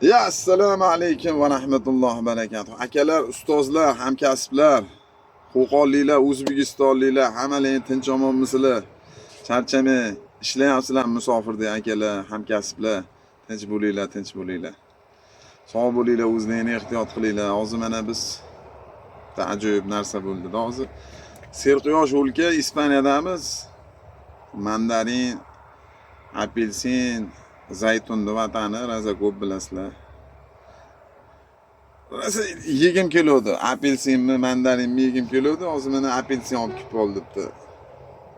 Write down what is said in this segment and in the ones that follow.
Ya assalomu alaykum va rahmatullohi va barakatuh. Akalar, ustozlar, hamkasblar, Qo'qonliklar, O'zbekistonliklar, hammalar tinch omonmisizlar? Charchamay ishlayapsizlarmi musofirda akalar, hamkasblar? Tinch bo'linglar, tinch bo'linglar. Sog' bo'linglar, o'zlaringizni ehtiyot qilinglar. Hozir mana biz ajoyib narsa bo'ldi. Hozir Serquyosh o'lka Ispaniyadamiz. Mandarin, apelsin, zaytunni vatani, raza ko'p bilasizlar. Yegim keluvdi. Apelsinmi, mandarinmi yegim keluvdi. Hozir mana apelsin olib kelib qoldibdi.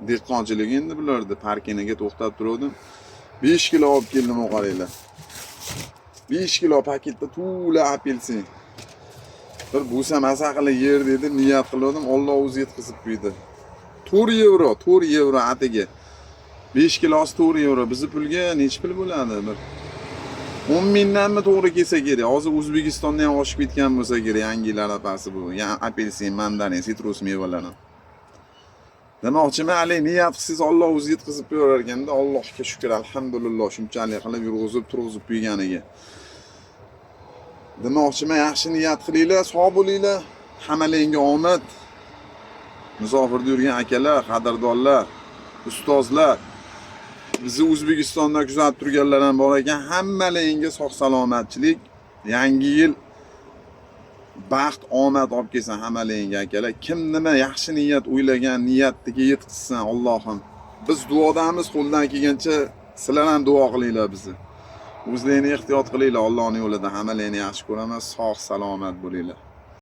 Dehqonchilik endi bularda parkiniga to'xtab turdim. 5 kilo olib keldim, qaranglar. 5 kilo paketda to'la apelsin. Bir bo'lsa maza qilib yer dedi, niyat qildim. Alloh o'zi yetkazib qo'ydi. 4 yevro atiga. 5 kilosi 4 yevro. Bizni pulga necha pul bo'ladi? Bir 10 mingdanmi to'g'ri kelsa kerak. Hozir O'zbekistonda ham oshib ketgan bo'lsa kerak, yangi yil arafasi bu. Ya'ni apelsin, mandarin, sitrus mevalarni. Demoqchiman, hali niyat qilsangiz Alloh o'zi yetkazib berar ekanda. Allohga shukr, alhamdulillah, shunchalik qilib yurg'izib, turg'izib qo'yganiga. Demoqchiman, yaxshi niyat qilinglar, sog' bo'linglar. Hammalaringga omad. Musofirda yurgan akalar, qadrdonlar, ustozlar, bizni O'zbekistonda kuzatib turganlar ham bor ekan. Hammalaringga sog' salomatchilik, yangi yil baxt, omad olib kelsin hammalaringga akalar. Kim nima yaxshi niyat o'ylagan, niyatiga yetkazsin Allohim. Biz duodamiz, qo'ldan kelgancha sizlar ham duo qilinglar bizni. O'zlaringizni ehtiyot qilinglar Allohning yo'lida. Hammalaringni yaxshi ko'raman. Sog' salomat bo'linglar.